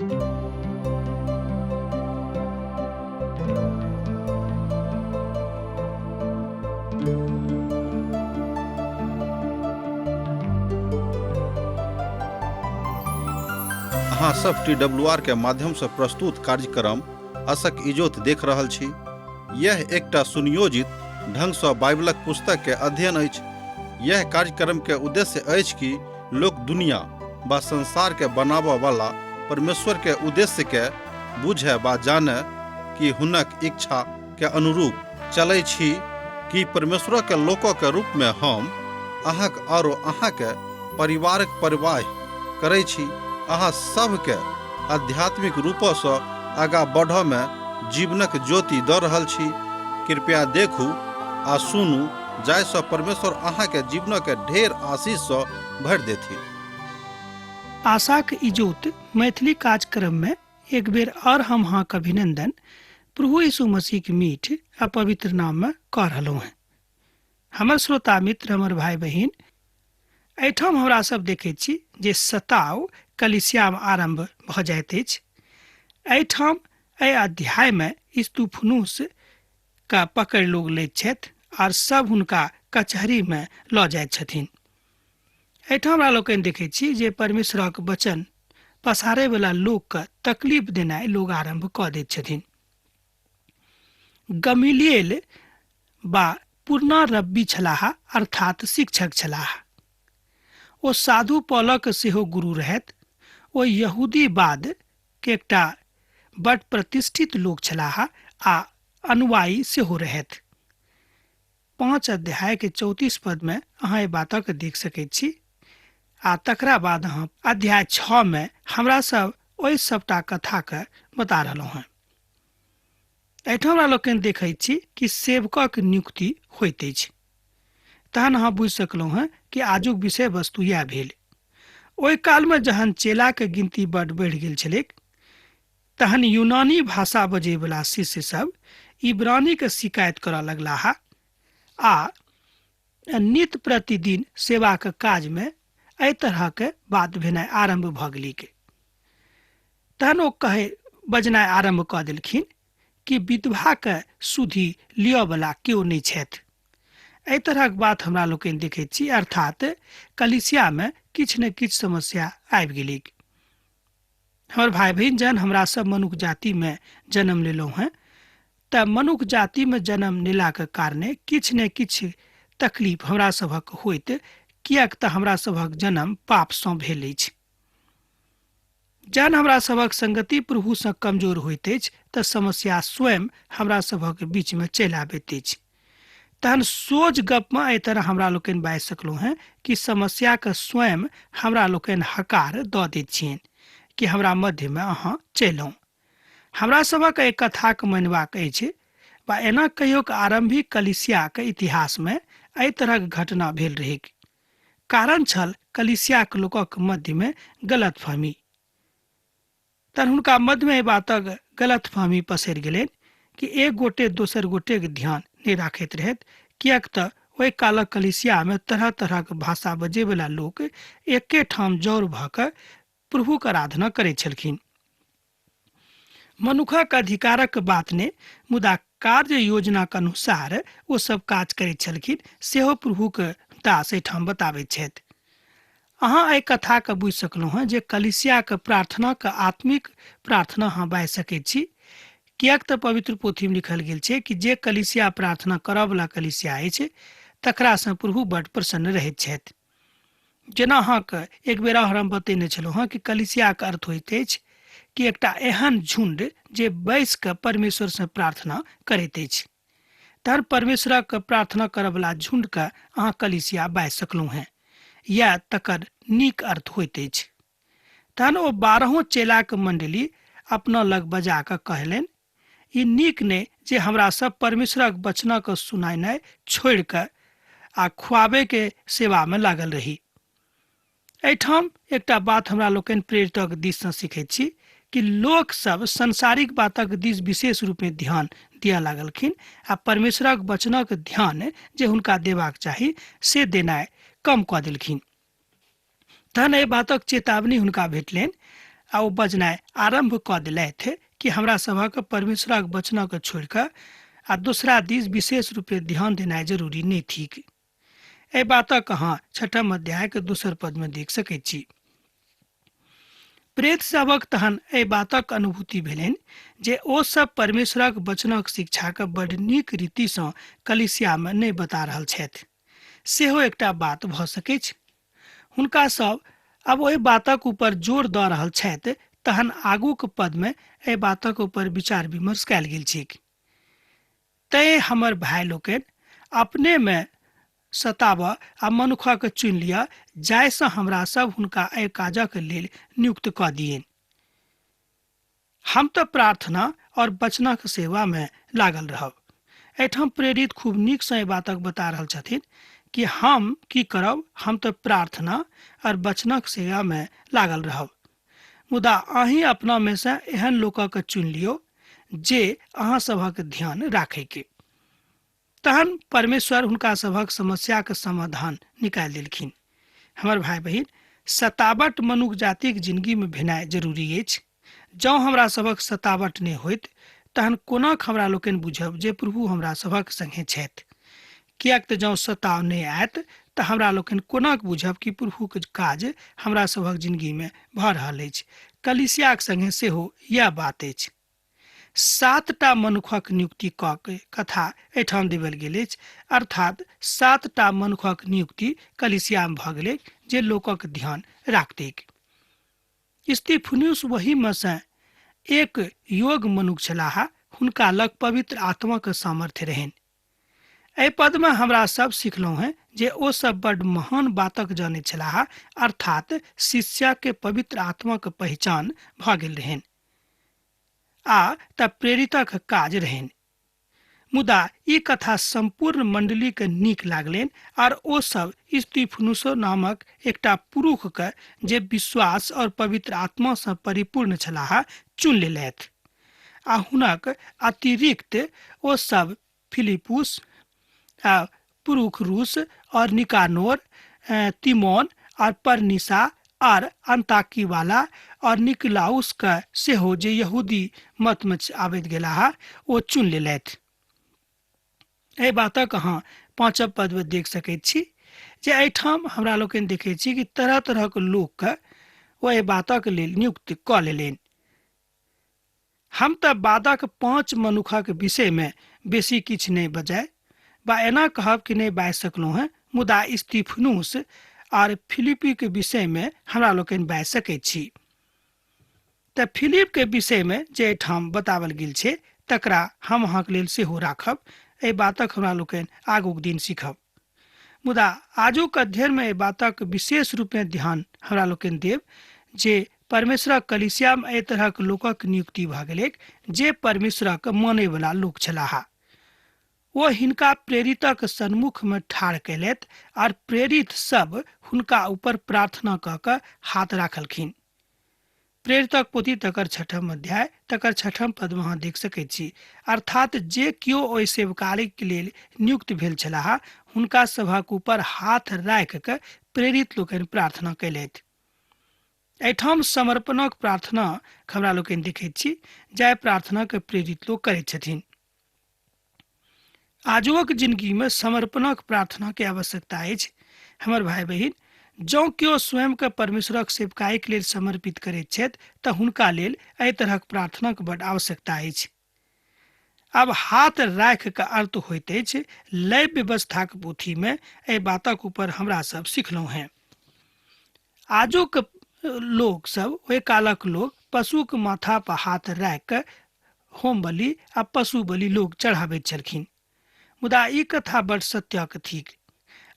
अहाँ सब TWR के माध्यम से प्रस्तुत कार्यक्रम असक इजोत देख रहल छी। यह एकटा सुनियोजित ढंग से बाइबलक पुस्तक के अध्ययन अछि। यह कार्यक्रम के उद्देश्य अछि कि लोक दुनिया व संसार के बनाबय वाला परमेश्वर के उद्देश्य के बुझे व जाने कि हुनक इच्छा के अनुरूप चलै छी कि परमेश्वर के लोकों के रूप में हम अहाँक आरो अहाँ के परिवारक परवाह करै छी। अहाँ सबके आध्यात्मिक रूपों से आगा बढ़य में जीवनक ज्योति दऽ रहल छी। कृपया देखू आ सुनू, जाहिसँ परमेश्वर अहाँ के जीवन के ढेर आशीष से भरि देथि। आशाक इजोत मैथिली कार्यक्रम में एक बेर और हम अहाँ के अभिनंदन प्रभु यीशु मसीह के मीठ आ पवित्र नाम में कह रहलहुँ हैं। हमर श्रोता मित्र, हमर भाई बहिन, एहिठाम हमरा सब देखै छी जे सताव कलिसिया में आरंभ भ जाइत अछि। एहिठाम एहि अध्याय में स्तुफनुस का पकड़ लोग लैत छथि आर सब हुनका कचहरी में लऽ जाइत छथिन। एहिठाम हमरा लोकनि देखै छी जे परमेश्वरक वचन पसारै वाला लोक के तकलीफ देनाइ लोग आरंभ कऽ दैत छथिन। गमीलिएल बा पूर्णा रब्बी छलाह, अर्थात शिक्षक छलाह। ओ साधु पौलक सेहो गुरु रहैत। ओ यहूदीवाद के एकटा बड़ प्रतिष्ठित लोक छलाह आ अनुयायी सेहो रहैत। 5 अध्याय के 34 पद में अहाँ एहि बातक देख सकैत छी। आ तकरा बाद अहाँ अध्याय 6 में हमरा सब ओहि सबटा कथा के बता रहलहुँ हैं। एहिठाम हमरा लोकनि देखै छी कि सेवकक नियुक्ति होइत अछि। तहन अहाँ बुझि सकलहुँ हैं कि आजुक विषय वस्तु यह भेल। ओहि काल में जहन चेला के गिनती बड़ बढ़ि गेल छलैक, तहन यूनानी भाषा बजै वाला शिष्य सब इब्रानी के शिकायत करऽ लगलाह आ नित्य प्रतिदिन सेवा के काज में एहि तरह के बात भेनाइ आरंभ भ गेलिक। तहन ओ कहे बजनाइ आरंभ कऽ देलखिन कि विधवा के सुधि लिअ वाला केओ नहि छथि। एहि तरहक बात हमरा लोकनि देखैत छी, अर्थात कलिसिया में किछु ने किछु समस्या आबि गेलिक। हमर भाई बहिन, जहन हमरा सब मनुष्य जाति में जन्म लेलहुँ हैं तऽ मनुष्य जाति में जन्म लेला के कारणे किछु ने किछु तकलीफ हमरा सभक होइत, किएक तऽ हमरा सभक जन्म पाप सँ भेल अछि। जहन हमरा सभक संगति प्रभु सँ कमजोर होइत अछि तऽ समस्या स्वयं हमरा सभक बीच में चलि आबैत अछि। तहन सोझ गप में एहि तरह हमरा लोकनि बाजि सकलहुँ हैं कि समस्या के स्वयं हमरा लोकनि हकार दऽ दैत छियनि कि हमरा मध्य में अहाँ चलि आउ। हमरा सभक एहि कथा के मानबाक अछि वा एना कहियो कि आरंभिक कलिसिया के इतिहास में एहि तरहक घटना भेल रहै। कारण छल कलिसिया के लोकक मध्य में गलतफहमी। तहन हुनका मध्य में एहि बातक गलतफहमी पसरि गेलनि कि एक गोटे दोसर गोटे के ध्यान नहीं राखैत रहैत, किएक तऽ ओहि कालक कलिसिया में तरह तरह के भाषा बजै वाला लोक एके ठाम जौर भऽ कऽ प्रभुक आराधना करैत छलखिन। मनुखक अधिकारक बात ने, मुदा कार्य योजना के अनुसार ओ सब काज करैत छलखिन सेहो प्रभुक दास एहिठाम बताबैत छथि। अहाँ एहि कथा के बुझि सकलहुँ हैं जे कलिसिया के प्रार्थना के आत्मिक प्रार्थना अहाँ बाजि सकैत छी, किएक तऽ पवित्र पोथी में लिखल गेल छै कि जे कलिसिया प्रार्थना करऽ वाला कलिसिया अछि तकरा सँ प्रभु बड़ प्रसन्न रहैत छथि। जेना अहाँके एक बेर और हम बतेने छलहुँ हैं कि कलिसिया के अर्थ होइत अछि कि एकटा एहन झुंड जे बैस कऽ परमेश्वर से प्रार्थना करैत अछि। तहन परमेश्वरक प्रार्थना करऽ वाला झुंड के अहाँ कलिसिया बाजि सकलहुँ हैं, या तकर नीक अर्थ होइत अछि। तहन ओ 12 चेला के मंडली अपना लग बजा कऽ कहलनि, ई नीक ने जे हमरा सब परमेश्वरक वचनक सुनाइनाइ छोड़ि कऽ आ खुआबे के सेवा में लागल रही। एहिठाम एकटा बात हमरा लोकनि प्रेरितक दिस सँ सीखैत छी कि लोक सब संसारिक बातक दिस विशेष रूप में ध्यान दिअ लागलखिन आ परमेश्वरक वचनक ध्यान जे हुनका देबाक चाही से देनाइ कम कऽ देलखिन। तहन एहि बातक चेतावनी हुनका भेटलनि आ ओ बजनाय आरंभ क दिलथि कि हमरा सभक परमेश्वरक वचनक छोड़ि कऽ आ दूसरा दिस विशेष रूपे ध्यान देनाइ जरूरी नहीं थिक। एहि बातक अहाँ 6 अध्याय के दोसर पद में देख सकैत छी। प्रेत सभक तहन एहि बातक अनुभूति भेलनि जे ओ सब परमेश्वरक वचनक शिक्षा के बड़ नीक रीति सँ कलीसिया में नहीं बता रहल छथि। सेहो एकटा बात भऽ सकैत छै। हुनका सब अब ओहि बातक ऊपर जोर दऽ रहल छथि, तहन आगूक पद में एहि बातक ऊपर विचार विमर्श कयल गेल छैक। तैं हमर भाई लोकनि अपने में सताब आ मनुखक चुनि लिअ, जाहिसँ हमरा सब हुनका एहि काजक लेल नियुक्त कऽ दियनि। हम तऽ प्रार्थना और वचनक सेवा में लागल रहब। एहिठाम प्रेरित खूब नीक सँ एहि बातक बता रहल छथिन कि हम की करब। हम तऽ प्रार्थना और वचनक सेवा में लागल रहब। मुदा अहीं अपना में से एहन लोकक चुनि लियो जे अहाँ सभक ध्यान राखे के। तहन परमेश्वर हुनका सभक समस्या के समाधान निकाल देलखिन। हमर भाई बहिन, सतावट मनुष्य जातिक जिंदगी में भेनाइ जरूरी अछि। जँ हमरा सभक सतावट नहि होइत तहन कोना हमरा लोकनि बुझब जे प्रभु हमरा सभक संगे छथि। किएक तऽ जँ सताव नहि आयत तऽ हमरा लोकनि कोना बुझब कि प्रभुक काज हमरा सभक जिंदगी में भऽ रहल अछि। कलीसियाक संगे सेहो यह बात अछि। 7टा मनुखक नियुक्ति कऽ के कथा एहिठाम देवल गेल अछि, अर्थात 7टा मनुखक नियुक्ति कलीसिया में भऽ गेलै जे लोकक ध्यान राखतैक। स्तिफनुस वही में से एक योग मनुष्य छलाह। हुनका लग पवित्र आत्मा के सामर्थ्य रहनि। एहि पद में हमरा सब सिखलहुँ हैं जे ओ सब बड़ महान बातक जाने छलाह, अर्थात शिष्य के पवित्र आत्मा के पहचान भऽ गेल रहनि आ त प्रेरितक काज रहनि। मुदा ई कथा संपूर्ण मंडली के नीक लागलनि और ओ सब स्तिफनुस नामक एकटा पुरुष के जे विश्वास और पवित्र आत्मा से परिपूर्ण छलाह चुन लेलथि आ हुनक अतिरिक्त ओ सब फिलिपुस, पुरुखरूस और निकानोर, तिमोन और परनिसा और अंताकी वाला और निकलाउस का सेहो जे यहूदी मत में आबैत गेलाह ओ चुन लेलथि। एहि बातक अहाँ 5 पद में देख सकैत छी जे एहिठाम हमरा लोकनि देखैत छी कि तरह तरह के लोक के ओ एहि बातक लेल नियुक्त कऽ लेलनि। हम तऽ बादक 5 मनुखक विषय में बेसी किछु नहि बजाय बा एना कहब कि नहीं बाजि सकलहुँ हैं। मुदा स्तिफनुस और फिलिपी के विषय में हमरा लोकनि बाजि सकैत छी। तऽ फिलिप के विषय में जे एहिठाम बतावल गेल छै तकरा हम अहाँके लेल सेहो राखब। एहि बातक हमरा लोकनि आगूक दिन सीखब। मुदा आजुक अध्ययन में एहि बातक विशेष रूप में ध्यान हमरा लोकनि देब जे परमेश्वरक कलीसिया में एहि तरहक लोकक नियुक्ति भऽ गेलै जे परमेश्वरक मानय वाला लोक छलाह। ओ हिनका प्रेरितक सन्मुख में ठाढ़ कैलथि और प्रेरित सब हुनका ऊपर प्रार्थना कऽ कऽ हाथ राखलखिन। प्रेरितक पोथी तकर 6 अध्याय तकर 6 पद में अहाँ देख सकैत छी, अर्थात जे कियो ओहि सेवकाली के लेल नियुक्त भेल छलाह हुनका सभक ऊपर हाथ राखि कऽ प्रेरित लोकनि प्रार्थना कैलथि। एहिठाम समर्पणक प्रार्थना हमरा लोकनि देखैत छी, जाहि प्रार्थना के प्रेरित लोक करैत छथिन। आजुक जिंदगी में समर्पणक प्रार्थना के आवश्यकता अछि। हमर भाई बहिन, जँ केओ स्वयं के परमेश्वरक सेवकाई के लेल समर्पित करैत छथि तऽ हुनका लेल एहि तरहक प्रार्थना के बड़ आवश्यकता अछि। अब हाथ राखि के अर्थ होइत अछि लय व्यवस्था के पोथी में एहि बातक ऊपर हमरा सब सिखलहुँ हैं। आजुक लोग सब ओहि कालक लोग पशु के माथा पर हाथ राखि के होम बलि आ पशु बलि लोग चढ़ाबैत छलखिन। मुदा ई कथा बड़ सत्यक थिक,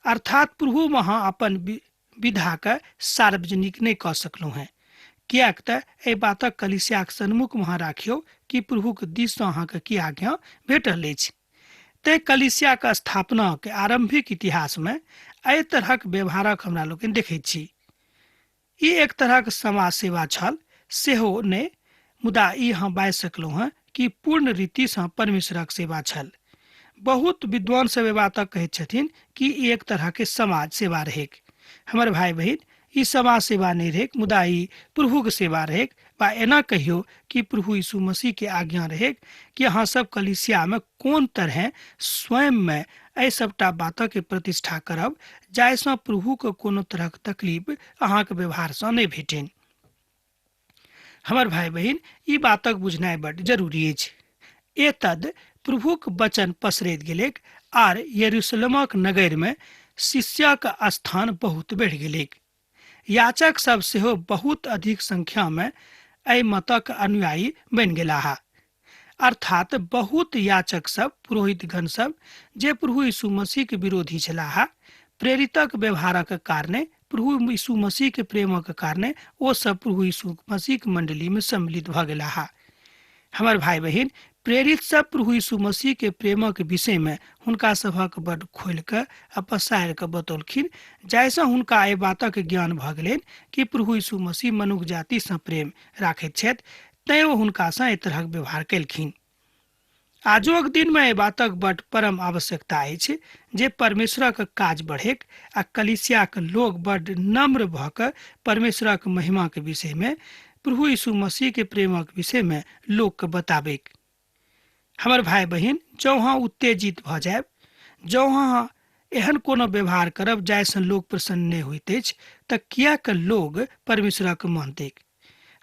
अर्थात प्रभु वहाँ अपन विधा के सार्वजनिक नहीं कऽ सकलहुँ हैं। किएक तऽ एहि बातक कलीसियाक सन्मुख वहाँ राखियौ कि प्रभु के दिस सँ अहाँके की आज्ञा भेटल अछि। तैं कलीसिया के स्थापना के आरंभिक इतिहास में एहि तरहक व्यवहारक हमरा लोकनि देखैत छी। ई एक तरहक समाज सेवा छल सेहो नहि, मुदा ई हम बाजि सकलहुँ हैं कि पूर्ण रीति सँ परमेश्वरक सेवा छल। बहुत विद्वान सब बातक कहैत छथिन कि ई एक तरह के समाज सेवा रहेक। हमर भाई बहिन, ई समाज सेवा नहीं रहेक, मुदा ई प्रभु के सेवा रहेक बा एना कहियो कि प्रभु यीशु मसीह के आज्ञा रहे कि अहाँ सब कलीसिया में कोन तरह स्वयं में एहि सबटा बातक के प्रतिष्ठा करब जाहिसँ प्रभु के कोनो तरहक तकलीफ अहाँक व्यवहार से नहीं भेटेन। हमर भाई बहिन, ई बातक बुझनाइ बड जरूरी अछि। एतद प्रभुक वचन पसरैत गेलेक आर यरूशलेमक नगर में शिष्यक स्थान बहुत बढ़ि गेलेक। याचक सब सेहो बहुत अधिक संख्या में एहि मतक अनुयायी बनि गेलाह। अर्थात बहुत याचक सब, पुरोहित गण सब जे प्रभु यीशु मसीह के विरोधी छलाह, प्रेरितक व्यवहारक कारणे, प्रभु यीशु मसीह के प्रेमक कारणे ओ सब प्रभु यीशु मसीह के मंडली में सम्मिलित भ गेलाह। हमर भाई बहिन, प्रेरित सब प्रभु यीशु मसीह के प्रेमक विषय में हुनका सभक बड खोल के आ पसार के बतौलखिन, जाहिसँ हुनका एहि बातक ज्ञान भ गेलनि कि प्रभु यीशु मसीह मनुष्य जाति सँ प्रेम राखैत छथि, तैं ओ हुनका सँ एहि तरहक व्यवहार केलखिन। आजुक दिन में एहि बातक बड परम आवश्यकता अछि जे परमेश्वरक काज बढ़ेक आ कलीसियाक लोग बड नम्र भ क परमेश्वरक महिमा के विषय में, प्रभु यीशु मसीह के प्रेमक विषय में लोक के बताबेक। हमर भाई बहिन, जँ अहाँ उत्तेजित भ जायब, जँ अहाँ एहन कोनो व्यवहार करब जाहिसँ लोग प्रसन्न नहि होइत अछि, तऽ किएक लोग परमेश्वरक मानतैक।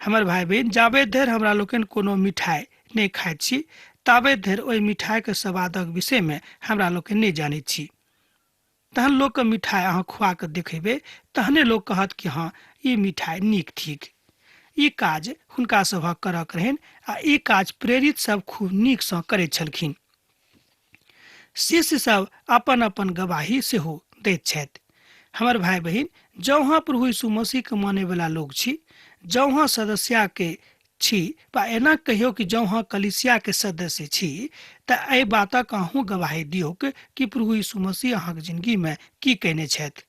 हमर भाई बहिन, जाबे धरि हमरा लोकनि कोनो मिठाई नहि खाइत छी, ताबे धरि ओहि मिठाई के स्वादक विषय में हमरा लोकनि नहि जानैत छी। तहन लोग के मिठाई अहाँ खुआ के देखेबे, तहने लोग कहत कि हाँ, ई मिठाई नीक ठीक। ई काज हुनका सभक करक रहनि आ ई काज प्रेरित सब खूब नीक सँ करैत छलखिन। शिष्य सब अपन अपन गवाही सेहो दैत छथि। हमर भाई बहिन, जँ अहाँ प्रभु यीशु मसीह के माने वाला लोग छी, जँ अहाँ सदस्य के छी, बा एना कहियो कि जँ अहाँ कलीसिया के सदस्य छी, तऽ एहि बातक अहूँ गवाही दियौक कि प्रभु यीशु मसीह अहाँक जिंदगी में की कयने छथि।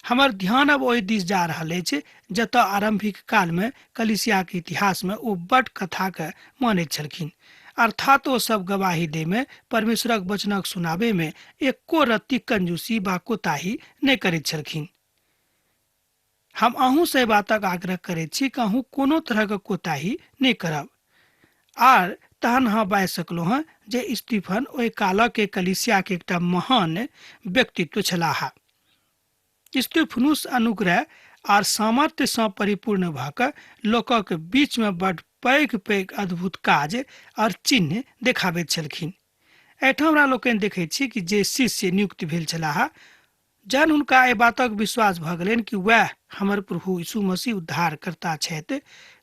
हमर ध्यान अब ओहि दिस जा रहल अछि जतऽ आरंभिक काल में कलीसिया के इतिहास में ओ बड कथा के मानैत छलखिन, अर्थात ओ सब गवाही दे में, परमेश्वरक वचनक सुनाबे में एको रत्ती कंजूसी बा कोताही नहि करैत छलखिन। हम अहूँ से बातक आग्रह करैत छी कि अहूँ कोनो तरह के कोताही नहि करब। आर तहन अहाँ बाजि सकलहुँ हँ जे स्टीफन ओहि कालक के कलीसिया के एकटा महान व्यक्तित्व छलाह। स्टीफनुस अनुग्रह आर सामर्थ्य सँ परिपूर्ण भ क लोकक बीच में बड पैघ पैघ अद्भुत काज और चिन्ह देखाबैत छलखिन। एहिठाम हमरा लोकनि देखैत छी कि जे शिष्य नियुक्त भेल छलाह, जहन हुनका एहि बातक विश्वास भ गेलनि कि वएह हमर प्रभु यीशु मसीह उद्धार करता छथि,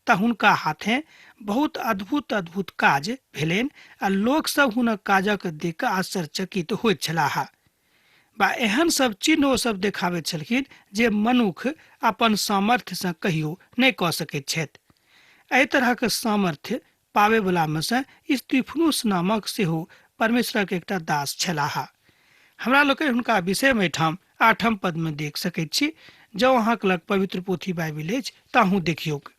तऽ हुनका हाथे बहुत अद्भुत अद्भुत काज भेलनि आ लोक सब हुनक काजक देख कऽ आश्चर्यचकित होइत छलाह। बा एहन सब चिन्ह ओ सब देखाबैत छलखिन जे मनुख अपन सामर्थ्य सँ कहियो नहि कऽ सकैत छथि। एहि तरहक सामर्थ्य पावे वाला में से स्टीफनुस नामक सेहो परमेश्वरक एकटा दास छलाह। हमरा लोकनि हुनका विषय में ठाम 8 पद में देख सकैत छी। जँ अहाँक लग पवित्र पोथी बाइबिल अछि तऽ अहूँ देखियौक।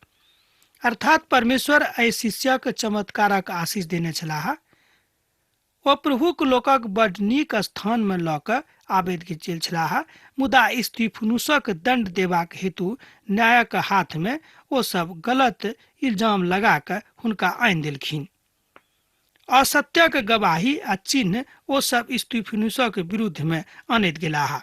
अर्थात परमेश्वर एहि शिष्यक चमत्कारक आशीष देने छलाह। ओ प्रभुक लोकक बड नीक स्थान में लऽ कऽ आबैत गेल छलाह, मुदा स्टीफनुसक दंड देबाक हेतु न्यायक हाथ में ओ सब गलत इल्जाम लगा कऽ हुनका आनि देलखिन। असत्यक गवाही आ चिन्ह ओ सब स्टीफनुसक विरुद्ध में आनैत गेलाह।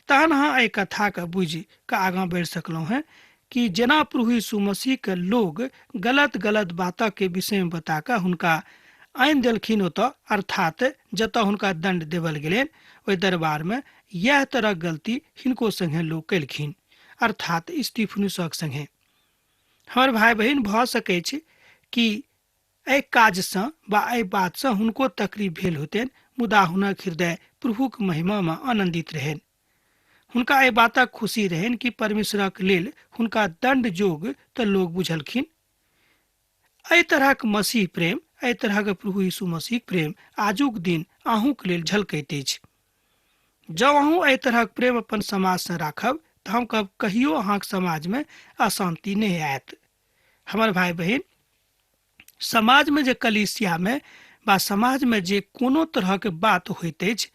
तहन अहाँ एहि कथा के बुझि कऽ आगाँ बढ़ि सकलहुँ हैं कि जेना प्रभु यीशु मसीह के लोग गलत गलत बातक के विषय में बता कऽ हुनका आनि देलखिन ओतऽ, अर्थात जतऽ हुनका दंड देवल गेलनि ओहि दरबार में यह तरह गलती हिनको संगे लोग केलखिन, अर्थात स्टीफनुसक संगे। हमर भाई बहिन, भऽ सकै छै कि एहि काज सँ बा एहि बात सँ हुनको तकलीफ भेल होतनि, मुदा हुनक हृदय प्रभुक महिमा में आनंदित रहनि। हुनका एहि बातक खुशी रहनि कि परमेश्वरक लेल हुनका दंड जोग तऽ लोग बुझलखिन। एहि तरहक मसीह प्रेम, एहि तरहक प्रभु यीशु मसीह प्रेम आजुक दिन अहूँक लेल झलकैत अछि। जँ अहूँ एहि तरहक प्रेम अपन समाज से राखब तऽ हम कहब कहियो अहाँक समाज में अशांति नहीं आयत। हमर भाई बहिन, समाज में जे कलीसिया में बा समाज में जे कोनो तरहक बात होइत अछि,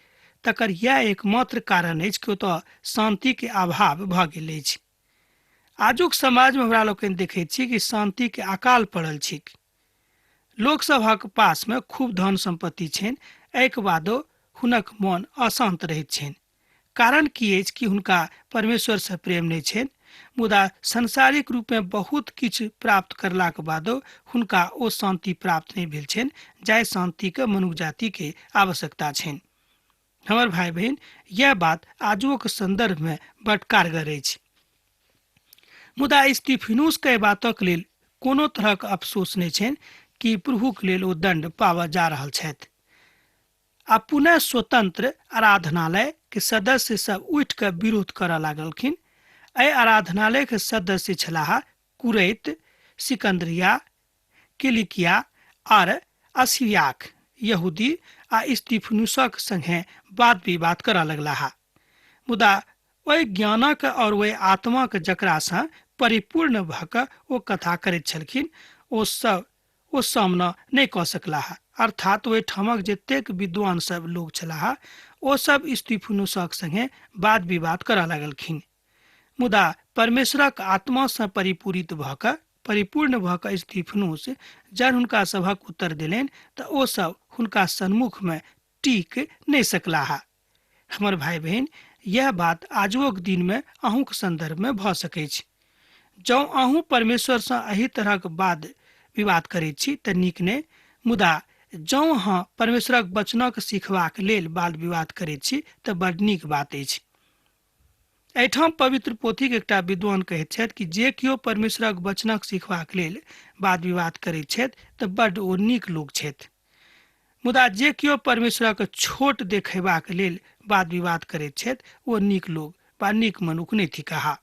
तकर यह एकमात्र कारण अछि कि ओतऽ शांति के अभाव भऽ गेल अछि। आजुक समाज में हमरा लोग देखे छी कि शांति के अकाल पड़ल छी। लोक सभक पास में खूब धन संपत्ति छेन, एक बादो हुनक मन अशांत रहैत छेन। कारण की अछि कि हुनका परमेश्वर से प्रेम नहीं छेन, मुदा संसारिक रूप में बहुत किछु प्राप्त करलाक बादो हुनका ओ शांति प्राप्त नहीं भेल छेन, जाय शांति के मनुष्य जाति के आवश्यकता छेन। हमर भाई बहन, यह बात आजुक संदर्भ में बड़ कारगर अछि। मुदा स्तिफनुस के बातक लेल कोनो तरहक अफसोस नहीं छेन कि प्रभुक लेल ओ दंड पावऽ जा रहल छथि। आ पुनः स्वतंत्र आराधनालय के सदस्य सब उठ के विरोध करऽ लागलखिन। एहि आराधनालय के सदस्य छलाह कुरैत, सिकंदरिया, किलिकिया और असियाक यहूदी आ स्तिफनुसक संगे वाद विवाद करऽ लगलाह। मुदा ओहि ज्ञानक और ओहि आत्माक जकरा सँ परिपूर्ण भऽ कऽ ओ कथा करैत छलखिन, ओ सामना नहीं कऽ सकलाह। अर्थात ओहि ठामक जतेक विद्वान सब लोग छलाह, ओ सब स्तिफनुसक संगे वाद विवाद करऽ लगलखिन। मुदा परमेश्वरक आत्मा से परिपूर्ण भऽ कऽ स्तिफनुस जब हुनका सभक उत्तर देलनि तऽ ओ सब हुनका सन्मुख में टिक नहीं सकलाह। हमर भाई बहन, यह बात आजुक दिन में अहूँक संदर्भ में भऽ सकै छै। जँ अहूँ परमेश्वर से एही तरहक वाद विवाद करैत छी तऽ नीक नहि, मुदा जँ अहाँ परमेश्वरक वचनक सिखबाक लेल वाद विवाद करैत छी तऽ बड़ नीक बात अछि। एहिठाम पवित्र पोथीक एकटा विद्वान कहैत छथि कि जे केओ परमेश्वरक वचनक सिखबाक लेल वाद विवाद करैत छथि तऽ बड्ड ओ नीक लोक छथि। मुदा जे केओ परमेश्वरक छोट देखयबाक लेल वाद विवाद करैत छथि ओ नीक लोक वा नीक मनुख नहि थिकाह।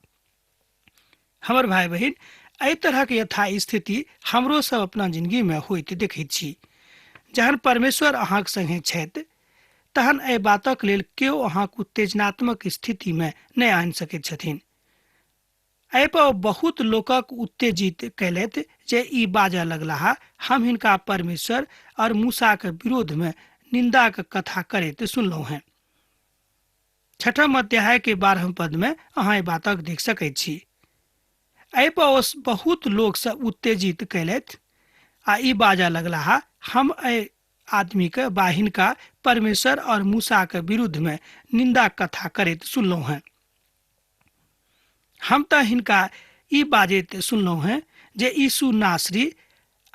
हमर भाई बहन, एहि तरहक यथा स्थिति हमरो सब अपना जिंदगी में होइत देखैत छी। जहन परमेश्वर अहाँक संगे छथि तहन एहि बातक लेल केओ अहाँक उत्तेजनात्मक स्थिति में नहीं आनि सकैत छथिन। एहि पर बहुत लोकक उत्तेजित कैलथि जे ई बाजऽ लगलाह, हम हिनका परमेश्वर और मूसा के विरोध में निंदा के कथा करैत सुनलहुँ हैं। 6 अध्याय के 12 पद में अहाँ ई बातक देख सकैत छी। एहि पर बहुत लोग सब उत्तेजित कैलथि आ ई बाजऽ लगलाह, हम एहि आदमी के बा हिनका परमेश्वर और मूसा के विरुद्ध में निंदा कथा करैत सुनलहुँ हैं। हम तऽ हिनका ई बाजैत सुनलहुँ हैं जे यीशु नासरी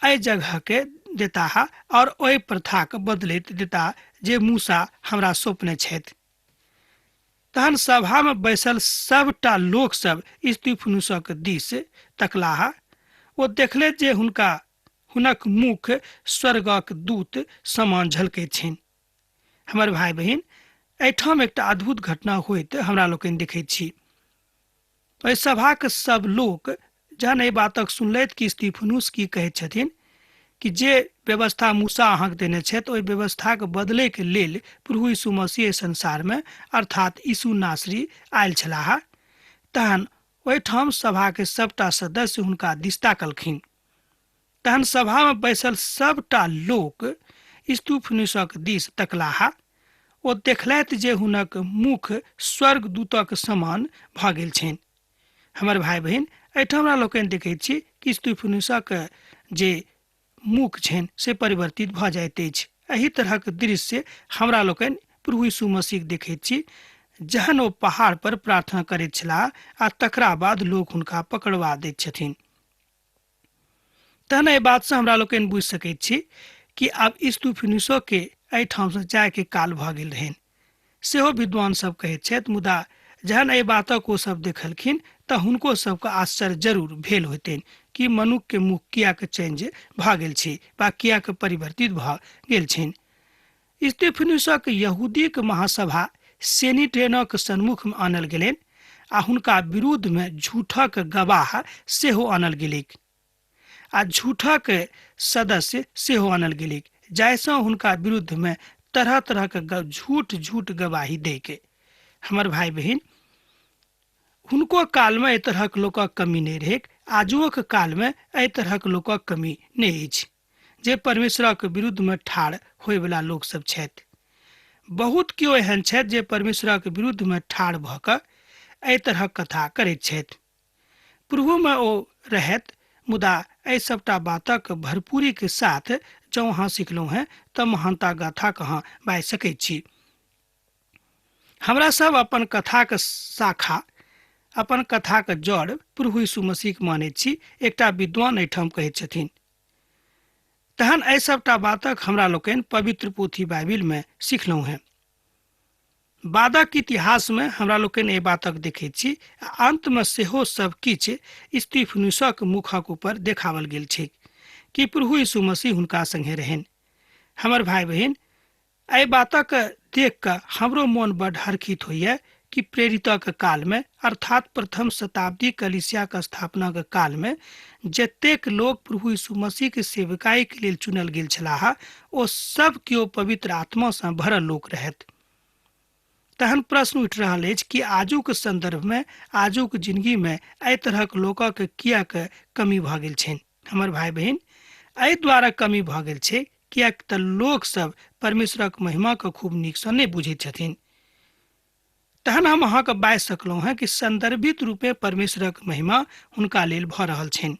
एहि जगह के देताह और ओहि प्रथा के बदलैत देता जे मूसा हमरा सौंपने छथि। तहन सभा में बैसल सबटा लोक सब स्तिफनुसक दिस तकलाह। ओ देखलथि जे हुनक मुख स्वर्गक दूत समान झलकैत छनि। हमर भाई बहन, एहिठाम एकटा अद्भुत घटना होइत हमरा लोकनि देखैत छी। ओहि सभाक सब लोक जहन एहि बातक सुनलथि कि स्तिफनुस की कहैत छथिन कि जे व्यवस्था मूसा अहाँक देने छथि ओहि व्यवस्था के बदले के लेल प्रभु यीशु मसीह संसार में अर्थात यीशु नासरी आयल छलाह, तहन ओहिठाम सभा के सबटा सदस्य हुनका दिस ताकलखिन। तहन सभा में बैसल सबटा लोक स्तिफनुसक दिस तकलाह। ओ देखलथि जे हुनक मुख स्वर्गदूतक समान भऽ गेल छनि। हमर भाई बहन, एहिठाम हमरा लोकनि देखैत छी कि स्तिफनुसक जे मुख छनि से परिवर्तित भऽ जाइत अछि। एही तरहक दृश्य हमरा लोकनि प्रभु यीशु मसीह देखैत छी जहन ओ पहाड़ पर प्रार्थना करैत छलाह आ तकरा बाद लोक हुनका पकड़वा दैत छथिन। तहन एहि बात से हमरा लोकनि बुझि सकैत छी कि आब स्तिफनुसो के एहिठाम से जाय के काल भऽ गेल रहनि। सेहो विद्वान सब कहैत छथि, मुदा जहन एहि बातक ओ सब देखलखिन तऽ हुनको सबके आश्चर्य जरूर भेल होतनि कि मनुख के मुख किया के चेंज भऽ गेल छै वा किया के परिवर्तित भऽ गेल छनि। स्तिफनुसक यहूदी के महासभा सेनिटेनक सन्मुख में आनल गेलनि आ हुनका विरुद्ध में झूठक गवाह सेहो आनल गेलैक आ झूठक सदस्य सेहो आनल गेलैक, जाहिसँ हुनका विरुद्ध में तरह तरह के झूठ गवाही दे के। हमर भाई बहन, हुनको काल में एहि तरहक लोकक कमी नहीं रहेक। आजुक काल में एहि तरहक लोकक कमी नहीं अछि जे परमेश्वरक विरुद्ध में ठाढ़ होय वाला लोक सब छथि। बहुत केओ एहन छथि जे परमेश्वरक विरुद्ध में ठाढ़ भऽ कऽ एहि तरहक कथा करैत छथि। प्रभु में ओ रहत, मुदा एहि सबटा बातक भरपूरी के साथ जँ अहाँ सिखलहुँ हैं तऽ महानता गाथा कहाँ बाजि सकैत छी। हमरा सब अपन कथाक शाखा, अपन कथाक जड़ प्रभु यीशु मसीह मानैत छी, एकटा विद्वान एहिठाम कहैत छथिन। तहन एहि सबटा बातक हमरा लोकनि पवित्र पोथी बाइबिल में सिखलहुँ हैं। बादक इतिहास में हमरा लोकनि एहि बातक देखैत छी, अंत में सेहो सब किछु स्तिफनुसक मुखक ऊपर देखावल गेल छै कि प्रभु यीशु मसीह हुनका संगे रहनि। हमर भाई बहन, एहि बातक देख कऽ हमरो मोन बड़ हर्षित होइए कि प्रेरितक काल में अर्थात प्रथम शताब्दी कलीसिया के स्थापना के काल में जतेक लोग प्रभु यीशु मसीह के सेवकाई के लेल चुनल गेल छलाह, ओ सब केओ पवित्र आत्मा से भरल लोक रहत। तहन प्रश्न उठि रहल अछि कि आजुक संदर्भ में, आजुक जिंदगी में एहि तरहक लोकक किएक कमी भऽ गेल छनि। हमर भाई बहन, एहि द्वारा कमी भऽ गेल छै किएक तऽ लोक सब परमेश्वरक महिमा के खूब नीक सँ नहि बुझैत छथिन। तहन हम अहाँके बाजि सकलहुँ हैं कि संदर्भित रूपे परमेश्वरक महिमा हुनका लेल भऽ रहल छनि।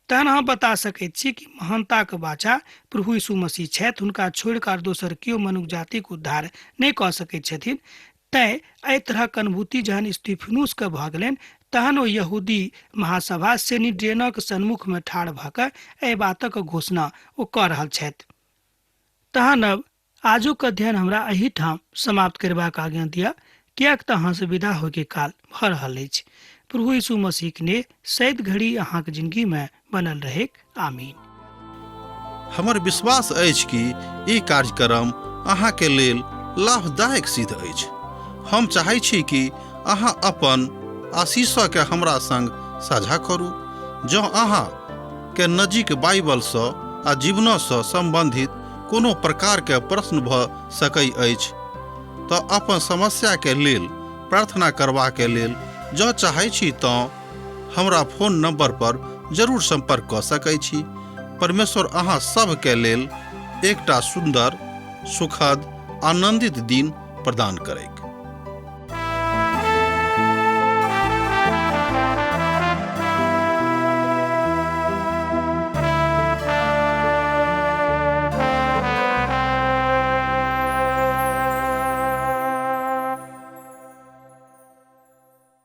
तहन अहाँ बता सकैत छी कि महानताक वाचा प्रभु यीशु मसीह छथि, हुनका छोड़ि कऽ दोसर केओ मनुष्य जातिक उद्धार नहि कऽ सकैत छथिन। तैँ एहि तरहक अनुभूति जहन स्तिफनुस के भऽ गेलनि, तहन ओ यहूदी महासभा सेनिड्रियनक सन्मुख में ठाढ़ भऽ कऽ एहि बातक घोषणा ओ कऽ रहल छथि। तहन अब आजुक अध्ययन हमरा एहिठाम समाप्त करबाक आज्ञा दिअ, किएक तऽ अहाँ से विदा होयके काल भऽ रहल अछि। प्रभु यीशु मसीह ने सैद घड़ी अहाँके जिंदगी में बनल रहेक। आमीन। हमर विश्वास अछि कि ई कार्यक्रम अहाँके लेल लाभदायक सिद्ध अछि। हम चाहै छी कि अहाँ अपन आशीषके हमरा संग साझा करू। जँ अहाँ के नजीक बाइबलसँ आ जीवनसँ सम्बन्धित कोनो प्रकारके प्रश्न भऽ सकै अछि तऽ अपन समस्याके लेल प्रार्थना करबाके लेल जँ चाहै छी तऽ हमरा फोन नंबर पर जरूर संपर्क कऽ सकै छी। परमेश्वर अहाँ सबके लेल एकटा सुंदर, सुखद, आनंदित दिन प्रदान करैक।